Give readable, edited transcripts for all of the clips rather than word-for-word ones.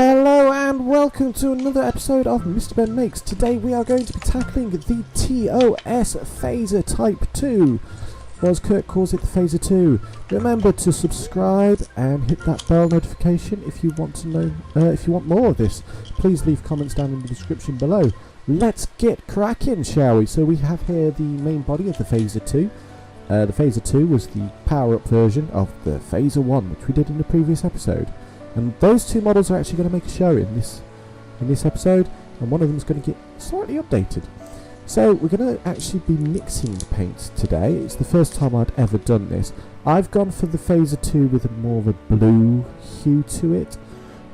Hello and welcome to another episode of MrBenn Makes. Today we are going to be tackling the TOS Phaser Type 2, or as Kurt calls it, the Phaser 2. Remember to subscribe and hit that bell notification if you want to know, if you want more of this. Please leave comments down in the description below. Let's get cracking, shall we? So we have here the main body of the Phaser 2. The Phaser 2 was the power-up version of the Phaser 1, which we did in the previous episode. And those two models are actually going to make a show in this episode, and one of them is going to get slightly updated. So we're going to actually be mixing the paints today. It's the first time I'd ever done this. I've gone for the Phaser 2 with more of a blue hue to it.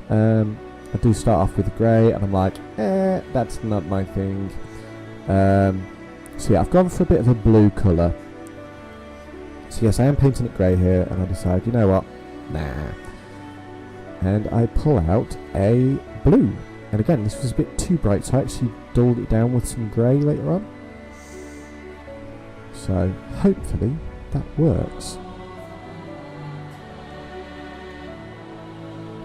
I do start off with a grey, and I'm like, that's not my thing. So yeah, I've gone for a bit of a blue colour. So yes, I am painting it grey here, and I decide, you know what, nah. And I pull out a blue. And again, this was a bit too bright, so I actually dulled it down with some grey later on. So hopefully that works.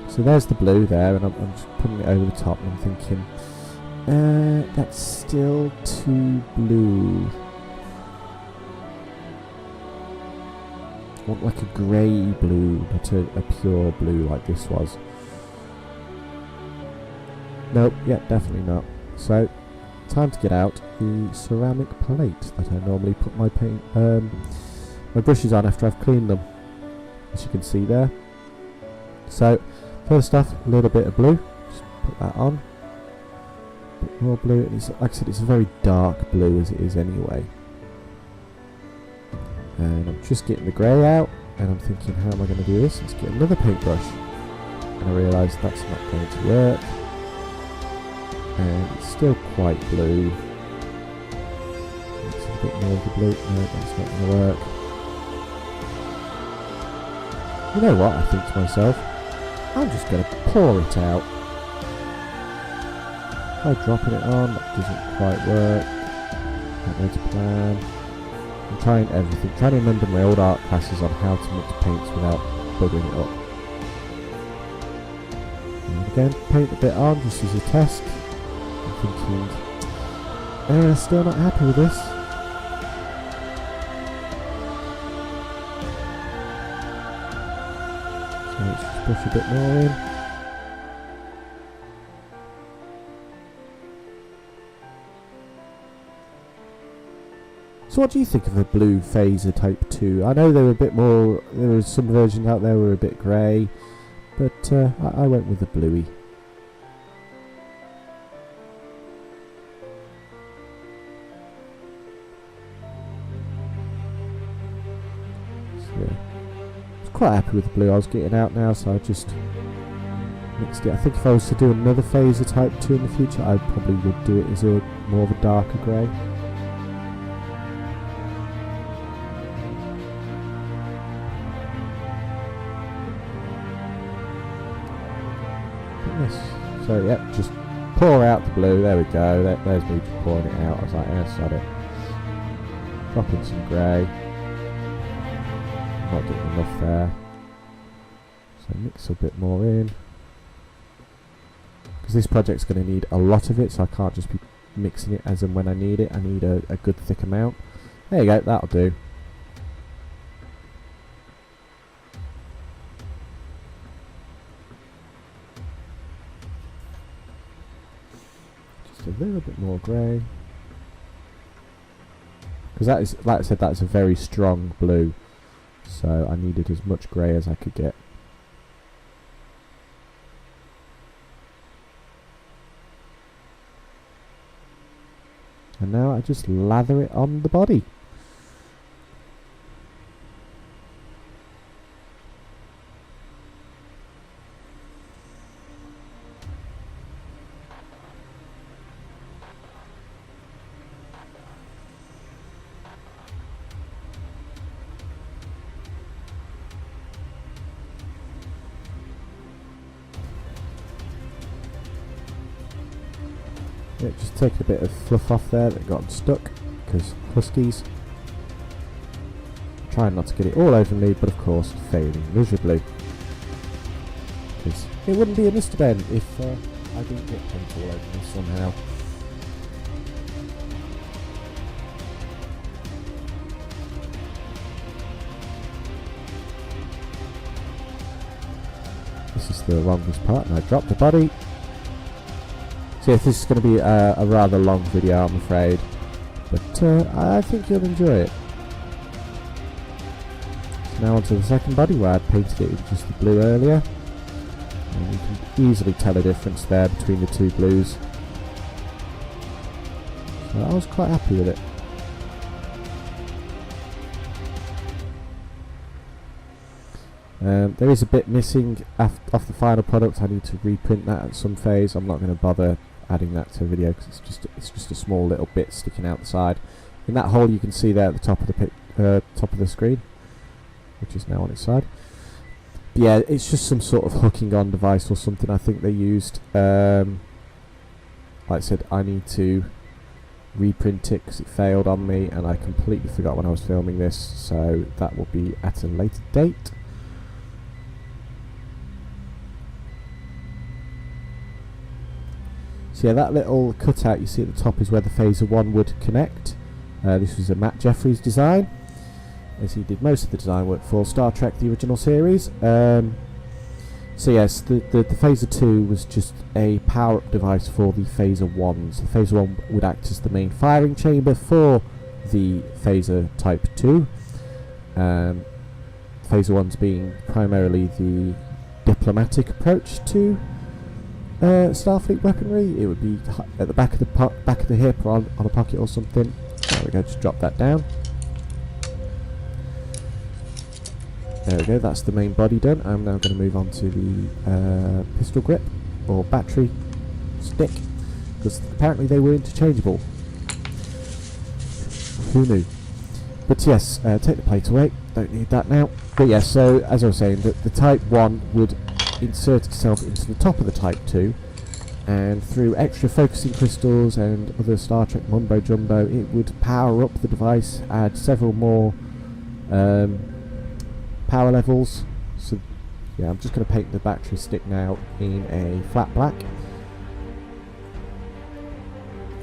So there's the blue there, and I'm just putting it over the top, and I'm thinking, that's still too blue. I want like a grey blue, not a pure blue like this was. Nope, yeah, definitely not. So, time to get out the ceramic plate that I normally put my paint, my brushes on after I've cleaned them, as you can see there. So, first off, a little bit of blue, just put that on. A bit more blue, and it's, like I said, it's a very dark blue as it is anyway. And I'm just getting the grey out, and I'm thinking, how am I going to do this? Let's get another paintbrush. And I realise that's not going to work. And it's still quite blue. It's a bit more of the blue. No, that's not going to work. You know what, I think to myself, I'm just going to pour it out. By dropping it on, that doesn't quite work. Not going to plan. I'm trying everything, trying to remember my old art classes on how to mix paints without bugging it up. And again, paint a bit on just as a test. I'm thinking, still not happy with this. So let's just push a bit more in. So what do you think of the blue Phaser Type 2? I know there were a bit more, there were some versions out there were a bit grey, but I went with the bluey. So yeah, I was quite happy with the blue I was getting out now, so I just mixed it. I think if I was to do another Phaser Type 2 in the future, I probably would do it as a more of a darker grey. So yep, just pour out the blue, there we go, there's me just pouring it out. I was like, sod it. Drop in some grey. Not getting enough there. So mix a bit more in. Because this project's going to need a lot of it, so I can't just be mixing it as and when I need it. I need a good thick amount. There you go, that'll do. A little bit more grey, because that is, like I said, that's a very strong blue, so I needed as much grey as I could get. And now I just lather it on the body. Yeah, just take a bit of fluff off there that got stuck, because huskies. Trying not to get it all over me, but of course failing miserably. Because It wouldn't be a MrBenn if I didn't get paint all over me somehow. This is the longest part, and I dropped the body. So yes, this is going to be a rather long video, I'm afraid, but I think you'll enjoy it. So now onto the second body, where I painted it in just the blue earlier. And you can easily tell a difference there between the two blues. So I was quite happy with it. There is a bit missing off the final product. I need to reprint that at some phase. I'm not going to bother adding that to a video because it's just a small little bit sticking out the side. In that hole you can see there at the top of the screen, which is now on its side. But yeah, it's just some sort of hooking on device or something I think they used. Like I said, I need to reprint it because it failed on me and I completely forgot when I was filming this, so that will be at a later date. So yeah, that little cutout you see at the top is where the Phaser 1 would connect. This was a Matt Jefferies design, as he did most of the design work for Star Trek, the original series. So yes, the Phaser 2 was just a power-up device for the Phaser 1s. The Phaser 1 would act as the main firing chamber for the Phaser Type 2. Phaser 1s being primarily the diplomatic approach to Starfleet weaponry. It would be at the back of the hip or on a pocket or something. There we go, just drop that down. There we go, that's the main body done. I'm now going to move on to the pistol grip or battery stick, because apparently they were interchangeable. Who knew? But yes, take the plate away, don't need that now. But yes, so as I was saying, the Type 1 would insert itself into the top of the Type 2, and through extra focusing crystals and other Star Trek mumbo jumbo, it would power up the device, add several more power levels. So yeah, I'm just going to paint the battery stick now in a flat black.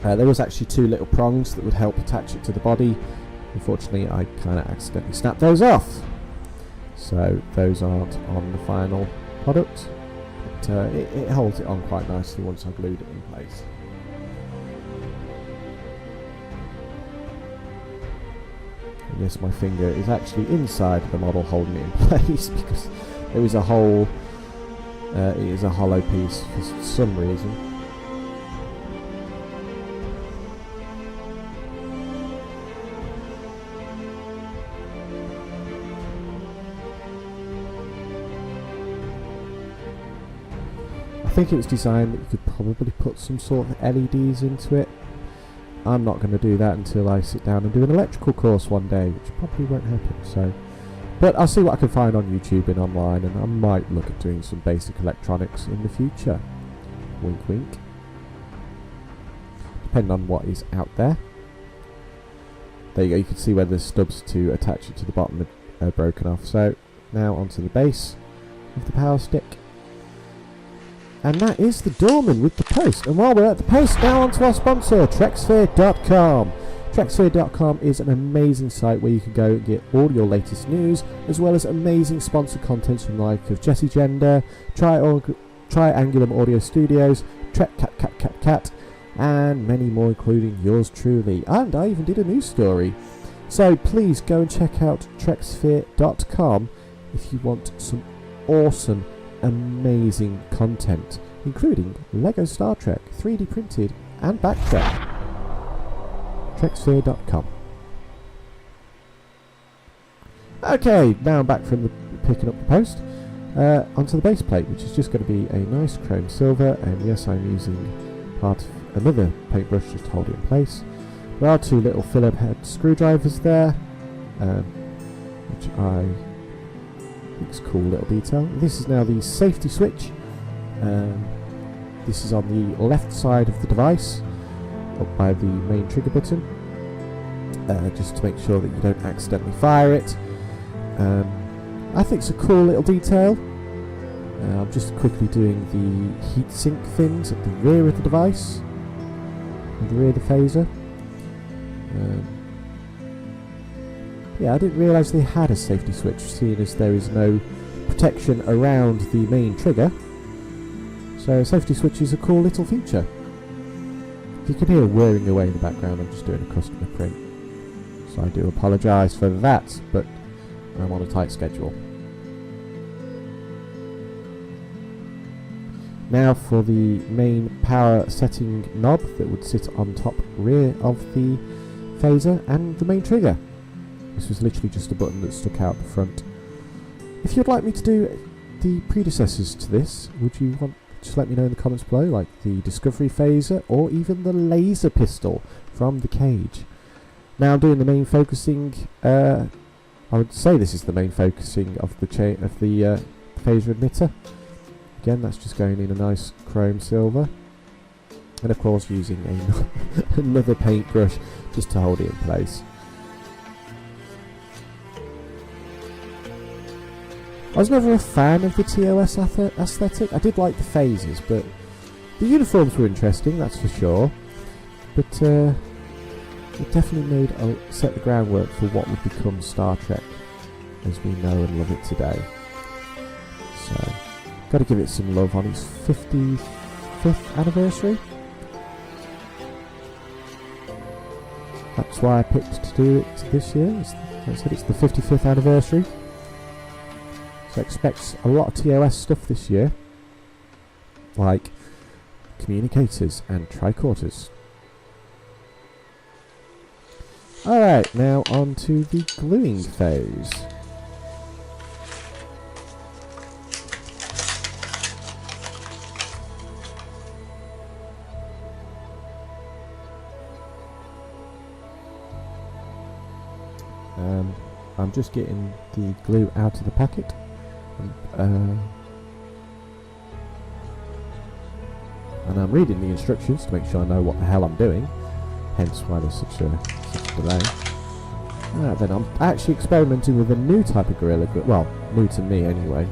There was actually two little prongs that would help attach it to the body. Unfortunately, I kind of accidentally snapped those off, so those aren't on the final product, but it holds it on quite nicely once I glued it in place. And yes, my finger is actually inside the model holding it in place because there is a hole. It is a hollow piece for some reason. I think it was designed that you could probably put some sort of LEDs into it. I'm not going to do that until I sit down and do an electrical course one day, which probably won't happen. So, but I'll see what I can find on YouTube and online, and I might look at doing some basic electronics in the future. Wink wink. Depending on what is out there. There you go, you can see where the stubs to attach it to the bottom are broken off. So now onto the base of the power stick. And that is the doorman with the post. And while we're at the post, now onto our sponsor, TrekSphere.com. TrekSphere.com is an amazing site where you can go and get all your latest news, as well as amazing sponsored content from the like of Jesse Gender, Triangulum Audio Studios, Trek Cat, and many more, including yours truly. And I even did a news story. So please go and check out TrekSphere.com if you want some awesome, amazing content, including Lego Star Trek, 3D printed and backtrack. TrekSphere.com. Okay, now I'm back from picking up the post onto the base plate, which is just going to be a nice chrome silver, and yes, I'm using part of another paintbrush just to hold it in place. There are two little Phillips head screwdrivers there, which I think is a cool little detail. This is now the safety switch. This is on the left side of the device, up by the main trigger button, just to make sure that you don't accidentally fire it. I think it's a cool little detail. I'm just quickly doing the heatsink fins at the rear of the device, at the rear of the phaser. Yeah, I didn't realise they had a safety switch, seeing as there is no protection around the main trigger. So safety switch is a cool little feature. If you can hear whirring away in the background, I'm just doing a customer print. So I do apologise for that, but I'm on a tight schedule. Now for the main power setting knob that would sit on top rear of the phaser and the main trigger. This was literally just a button that stuck out the front. If you'd like me to do the predecessors to this, would you want just let me know in the comments below, like the Discovery Phaser or even the laser pistol from the Cage. Now I'm doing the main focusing. I would say this is the main focusing of the phaser emitter. Again, that's just going in a nice chrome silver, and of course using another paintbrush just to hold it in place. I was never a fan of the TOS aesthetic. I did like the phases, but the uniforms were interesting, that's for sure. But it definitely set the groundwork for what would become Star Trek as we know and love it today. So, got to give it some love on its 55th anniversary. That's why I picked to do it this year. As I said, it's the 55th anniversary. So expect a lot of TOS stuff this year, like communicators and tricorders. Alright, now on to the gluing phase. I'm just getting the glue out of the packet. And I'm reading the instructions to make sure I know what the hell I'm doing, hence why there's such a delay. Then I'm actually experimenting with a new type of Gorilla Glue, well, new to me anyway,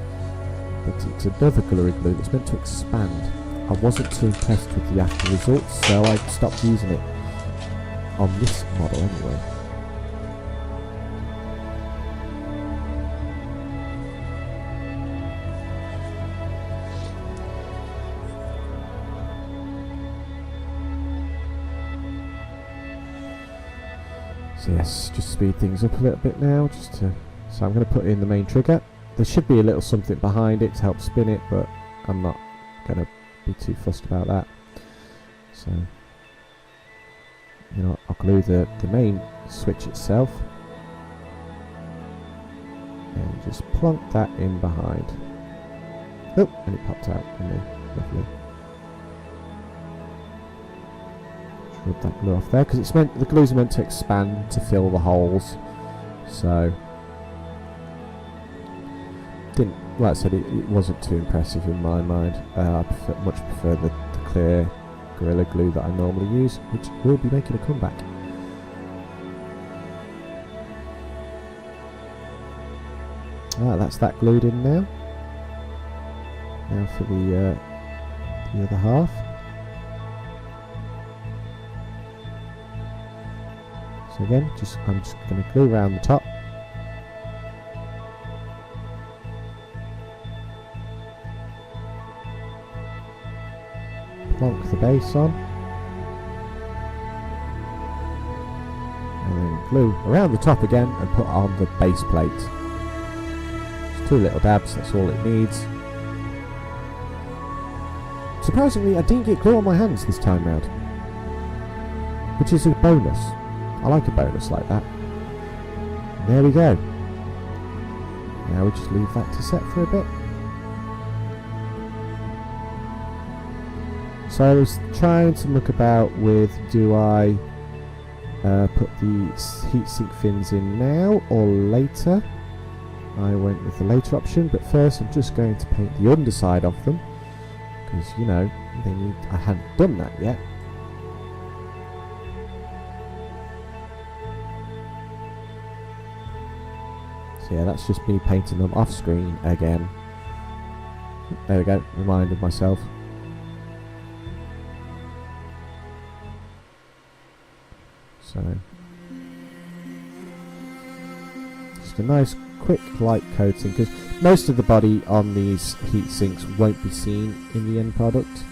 but it's another Gorilla Glue that's meant to expand. I wasn't too impressed with the after results, so I stopped using it on this model anyway. So yes, just speed things up a little bit now, so I'm going to put in the main trigger. There should be a little something behind it to help spin it, but I'm not going to be too fussed about that. So, you know, I'll glue the main switch itself and just plonk that in behind. Oh, and it popped out on me. Lovely. Rub that glue off there, because the glues are meant to expand to fill the holes. So, like I said, it wasn't too impressive in my mind. I much prefer the clear Gorilla Glue that I normally use, which will be making a comeback. That's that glued in now. Now for the other half. So again, I'm just going to glue around the top. Plonk the base on. And then glue around the top again and put on the base plate. Just 2 little dabs, that's all it needs. Surprisingly, I didn't get glue on my hands this time round, which is a bonus. I like a bonus like that. And there we go. Now we just leave that to set for a bit. So I was trying to look about with, do I put the heatsink fins in now or later? I went with the later option, but first I'm just going to paint the underside of them, because, you know, I hadn't done that yet. So yeah, that's just me painting them off screen again. There we go, reminded myself. So, just a nice quick light coating, because most of the body on these heat sinks won't be seen in the end product,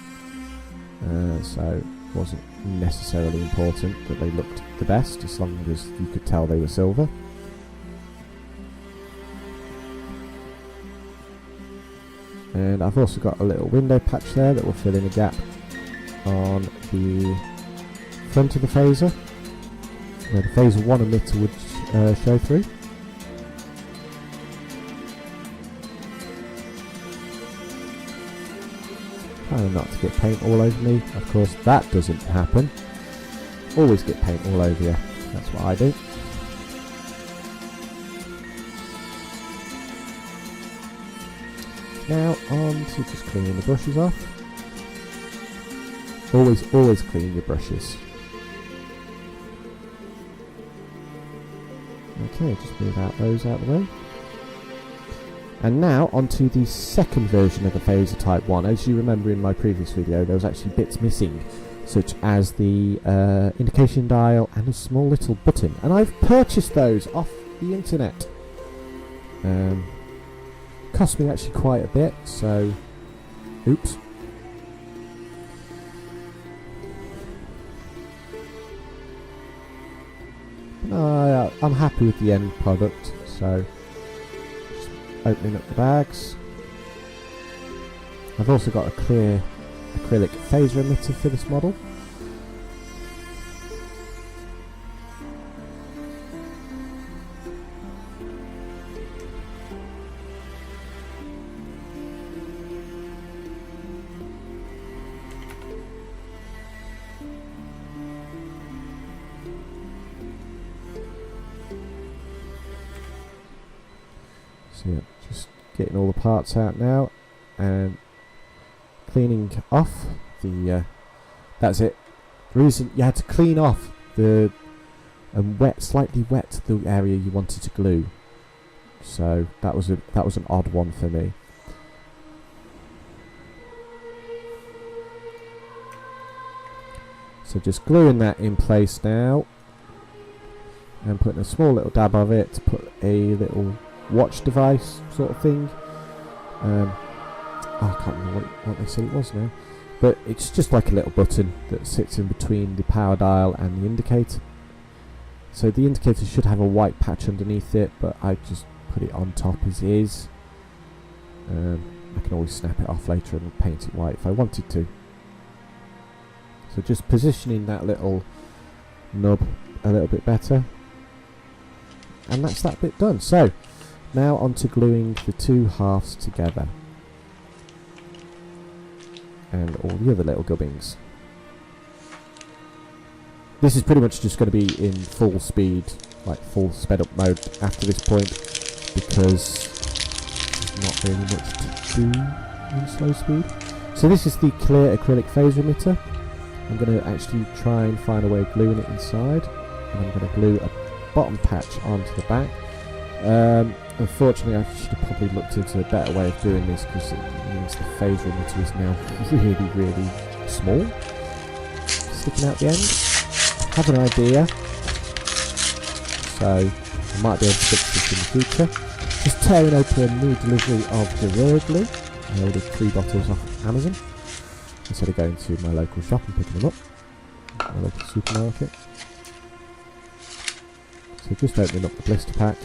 so it wasn't necessarily important that they looked the best, as long as you could tell they were silver. And I've also got a little window patch there that will fill in a gap on the front of the phaser, where the phaser 1 emitter would show through. Trying not to get paint all over me. Of course that doesn't happen. Always get paint all over you. That's what I do. Now on to just cleaning the brushes off. Always clean your brushes. Okay, just move those out of the way. And now onto the second version of the Phaser Type 1. As you remember in my previous video, there was actually bits missing, such as the indication dial and a small little button. And I've purchased those off the internet. Cost me actually quite a bit, so oops. I'm happy with the end product, so just opening up the bags. I've also got a clear acrylic phaser emitter for this model. So yeah, just getting all the parts out now and cleaning off the that's it. The reason you had to clean off the slightly wet the area you wanted to glue, so that was an odd one for me. So just gluing that in place now and putting a small little dab of it to put a little watch device sort of thing. I can't remember what they said it was now, but it's just like a little button that sits in between the power dial and the indicator. So the indicator should have a white patch underneath it, but I just put it on top as is. I can always snap it off later and paint it white if I wanted to. So just positioning that little nub a little bit better, and that's that bit done. So now on to gluing the two halves together and all the other little gubbings. This is pretty much just going to be in full speed, like full sped up mode after this point, because there's not really much to do in slow speed. So this is the clear acrylic phaser emitter. I'm going to actually try and find a way of gluing it inside, and I'm going to glue a bottom patch onto the back. Unfortunately, I should have probably looked into a better way of doing this, because it means the phaser emitter is now really small, sticking out the end. I have an idea, so I might be able to fix this in the future. Just tearing open a new delivery of Gorilla Glue. I ordered 3 bottles off Amazon instead of going to my local shop and picking them up, my local supermarket. So just opening up the blister pack,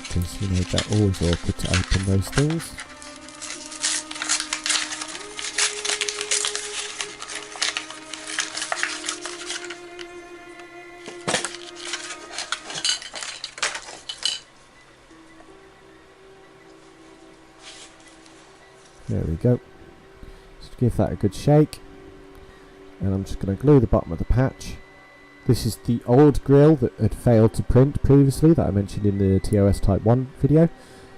because you know they're always awkward to open those things. There we go. Just give that a good shake, and I'm just going to glue the bottom of the patch. This is the old grill that had failed to print previously that I mentioned in the TOS Type 1 video.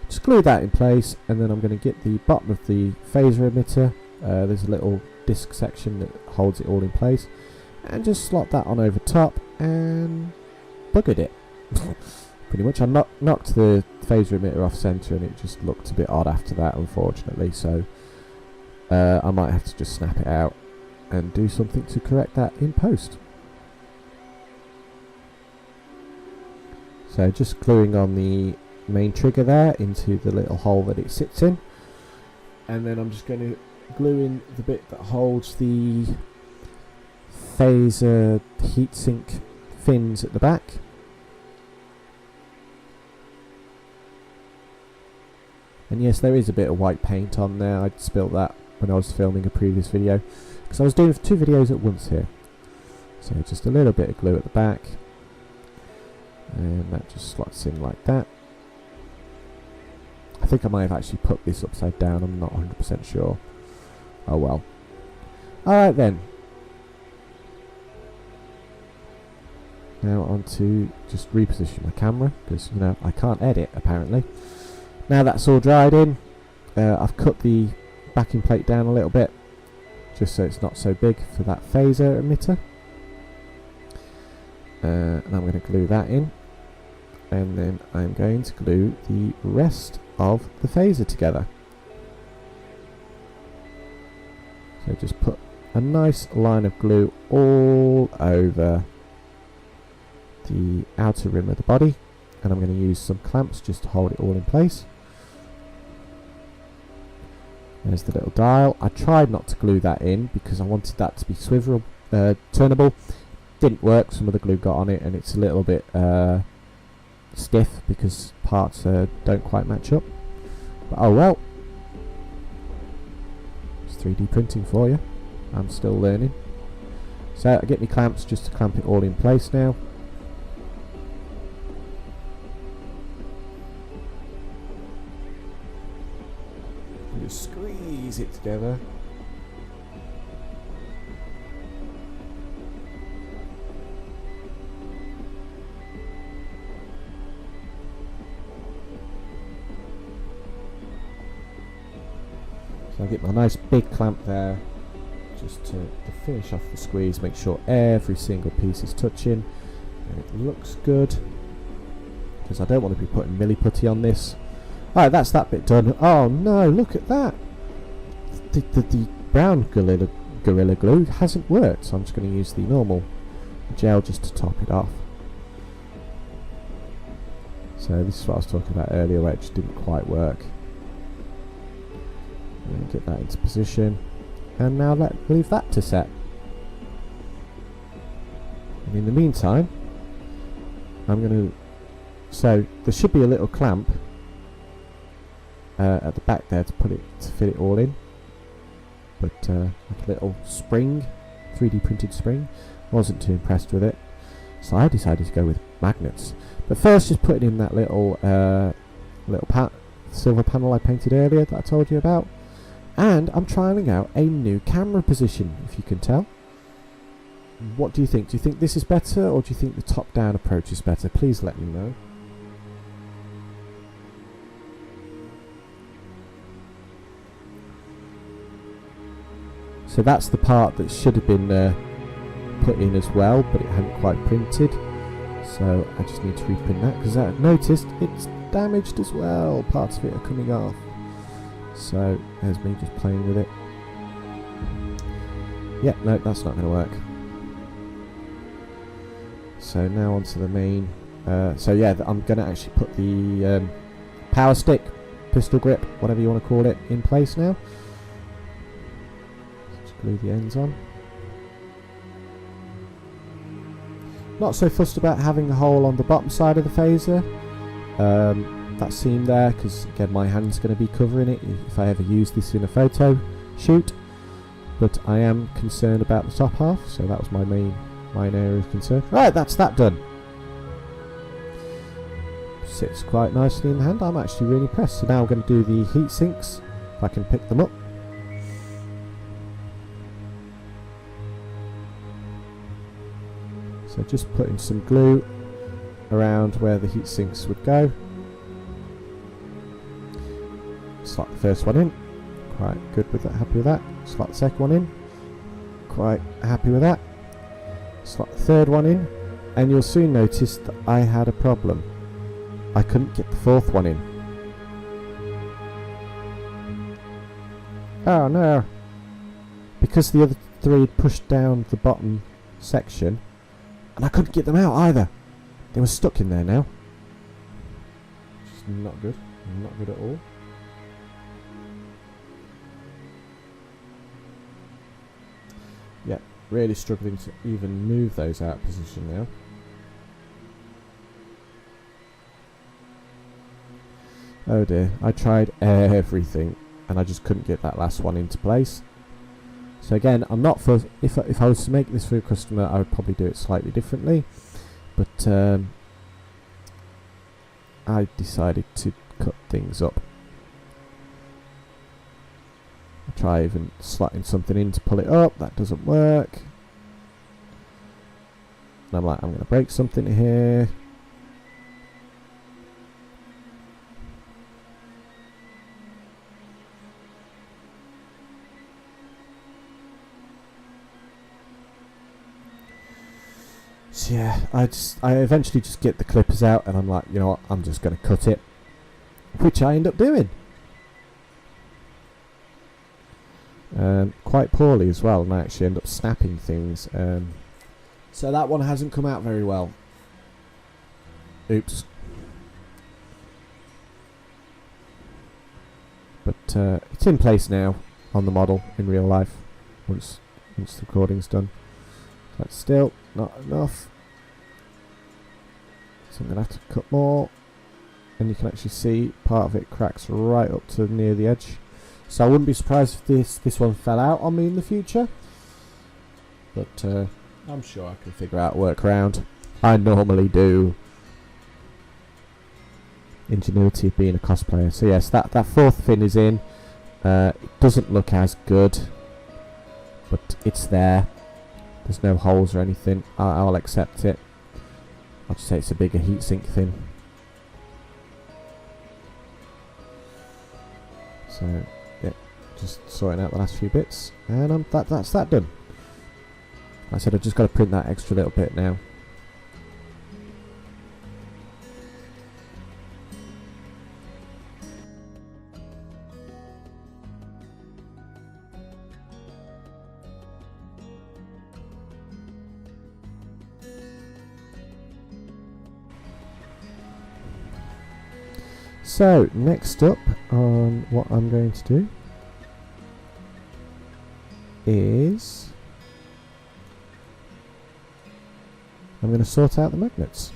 Just glue that in place, and then I'm going to get the bottom of the phaser emitter. There's a little disc section that holds it all in place, and just slot that on over top and buggered it. pretty much. I knocked the phaser emitter off centre and it just looked a bit odd after that, unfortunately, so I might have to just snap it out and do something to correct that in post. So just gluing on the main trigger there into the little hole that it sits in, and then I'm just going to glue in the bit that holds the phaser heatsink fins at the back. And yes, there is a bit of white paint on there. I spilled that when I was filming a previous video because I was doing 2 videos at once here. So just a little bit of glue at the back, and that just slots in like that. I think I might have actually put this upside down, I'm not 100% sure. Oh well. Alright then. Now on to just reposition my camera, because you know I can't edit apparently. Now that's all dried in, I've cut the backing plate down a little bit just so it's not so big for that phaser emitter. And I'm going to glue that in, and then I'm going to glue the rest of the phaser together. So just put a nice line of glue all over the outer rim of the body, and I'm going to use some clamps just to hold it all in place. There's the little dial. I tried not to glue that in because I wanted that to be turnable. Didn't work, some of the glue got on it and it's a little bit stiff because parts don't quite match up. But oh well. It's 3D printing for you. I'm still learning. So I get my clamps just to clamp it all in place now. Just squeeze it together. So I get my nice big clamp there just to finish off the squeeze, make sure every single piece is touching and it looks good, because I don't want to be putting milli-putty on this. Alright, that's that bit done. Oh no, look at that! The brown Gorilla Glue hasn't worked, so I'm just going to use the normal gel just to top it off. So this is what I was talking about earlier, where it just didn't quite work. And get that into position, and now leave that to set. And in the meantime, I'm going to... So there should be a little clamp at the back there to fit it all in, but like a little spring, 3D printed spring. Wasn't too impressed with it, so I decided to go with magnets. But first, just putting in that little silver panel I painted earlier that I told you about, and I'm trialing out a new camera position. If you can tell, what do you think? Do you think this is better, or do you think the top-down approach is better? Please let me know. So that's the part that should have been put in as well, but it hadn't quite printed. So I just need to reprint that, because I've noticed it's damaged as well. Parts of it are coming off. So there's me just playing with it. Yeah, no, that's not going to work. So now onto the main. So yeah, I'm going to actually put the power stick, pistol grip, whatever you want to call it, in place now. Glue the ends on. Not so fussed about having a hole on the bottom side of the phaser, that seam there, because again my hand's going to be covering it if I ever use this in a photo shoot, but I am concerned about the top half, so that was my main area of concern. Right, that's that done. Sits quite nicely in the hand. I'm actually really impressed. So now I'm going to do the heat sinks, if I can pick them up. So just putting some glue around where the heat sinks would go. Slot the first one in, quite good with that, happy with that. Slot the second one in, quite happy with that. Slot the third one in, and you'll soon notice that I had a problem. I couldn't get the fourth one in. Oh no! Because the other three had pushed down the bottom section, and I couldn't get them out either. They were stuck in there now. Which is not good. Not good at all. Yeah, really struggling to even move those out of position now. Oh dear, I tried everything and I just couldn't get that last one into place. So again, I'm not for, if I was to make this for a customer, I would probably do it slightly differently, but I decided to cut things up. I try even slotting something in to pull it up, that doesn't work. And I'm like, I'm going to break something here. So yeah, I eventually just get the clippers out and I'm like, you know what, I'm just going to cut it. Which I end up doing. Quite poorly as well, and I actually end up snapping things. So that one hasn't come out very well. Oops. But it's in place now on the model in real life once the recording's done. That's still not enough. So I'm going to have to cut more. And you can actually see part of it cracks right up to near the edge. So I wouldn't be surprised if this one fell out on me in the future. But I'm sure I can figure out a workaround. I normally do. Ingenuity of being a cosplayer. So yes, that fourth fin is in. It doesn't look as good, but it's there. There's no holes or anything. I'll accept it. I'll just say it's a bigger heatsink fin. So yeah, just sorting out the last few bits, and that's that done. Like I said, I've just got to print that extra little bit now. So, next up on what I'm going to do is I'm going to sort out the magnets.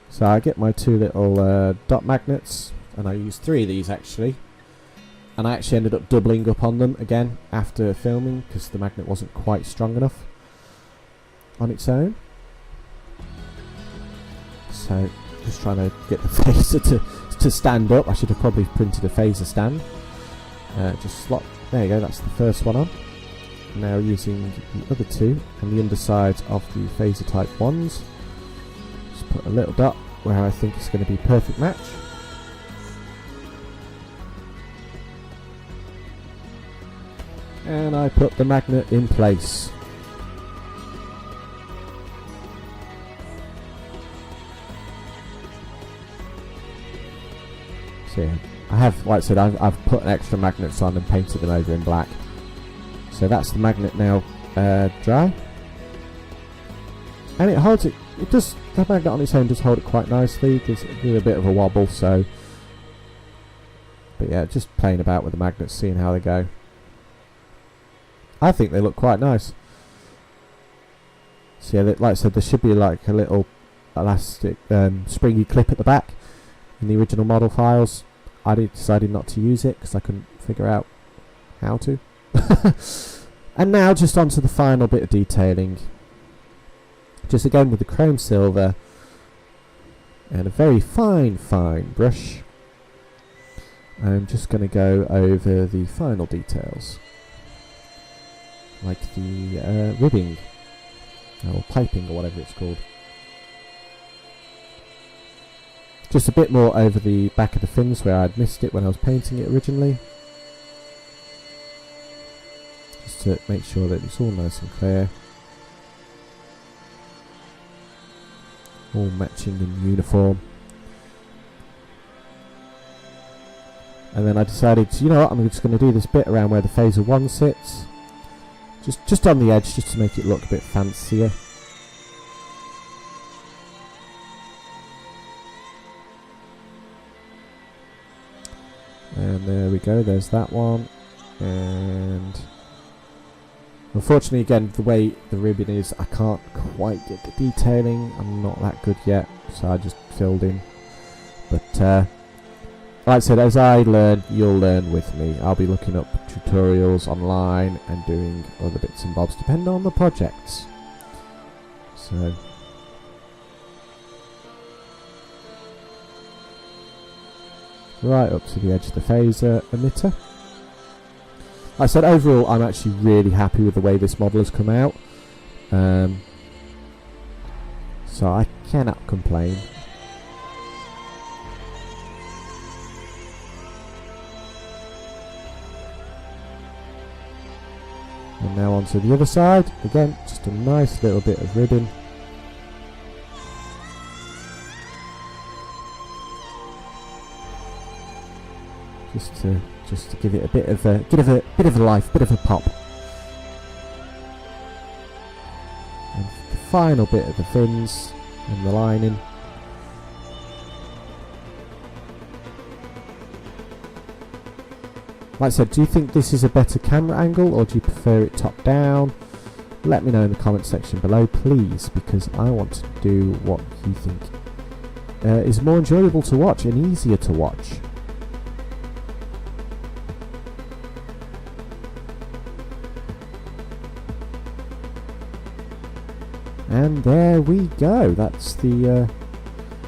So I get my two little dot magnets, and I use 3 of these actually, and I actually ended up doubling up on them again after filming because the magnet wasn't quite strong enough on its own. So just trying to get the phaser to stand up. I should have probably printed a phaser stand. Just slot, there you go, that's the first one on. Now using the other two and the undersides of the phaser type ones. Just put a little dot where I think it's going to be a perfect match. And I put the magnet in place. So yeah, I have, like I said, I've put extra magnets on and painted them over in black. So that's the magnet now dry. And it holds it, the magnet on its own does hold it quite nicely. There's a bit of a wobble, so. But yeah, just playing about with the magnets, seeing how they go. I think they look quite nice. So yeah, like I said, there should be like a little elastic springy clip at the back in the original model files. I decided not to use it because I couldn't figure out how to. And now just onto the final bit of detailing. Just again with the chrome silver and a very fine brush. I'm just going to go over the final details, like the ribbing or piping or whatever it's called. Just a bit more over the back of the fins where I'd missed it when I was painting it originally. Just to make sure that it's all nice and clear. all matching in uniform. And then I decided, you know what, I'm just going to do this bit around where the Phaser 1 sits. Just on the edge, just to make it look a bit fancier. And there we go, there's that one. And unfortunately, again, the way the ribbon is, I can't quite get the detailing. I'm not that good yet, so I just filled in. But like I said, as I learn, you'll learn with me. I'll be looking up tutorials online and doing other bits and bobs, depending on the projects. So right up to the edge of the phaser emitter. Like I said, overall I'm actually really happy with the way this model has come out, so I cannot complain. And now onto the other side, again just a nice little bit of ribbon. Just to give it a bit of a life, bit of a pop. And the final bit of the fins and the lining. Like I said, do you think this is a better camera angle, or do you prefer it top down? Let me know in the comment section below, please, because I want to do what you think is more enjoyable to watch and easier to watch. And there we go. That's the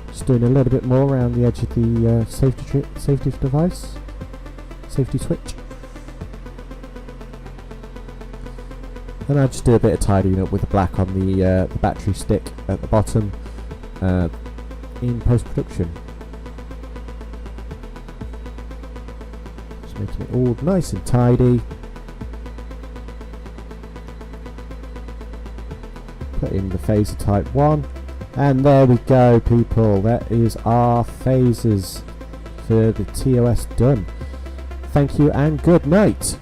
just doing a little bit more around the edge of the safety device, safety switch. Then I just do a bit of tidying up with the black on the battery stick at the bottom in post-production. Just making it all nice and tidy. Put in the phaser type 1, and there we go, people. That is our phasers for the TOS done. Thank you and good night.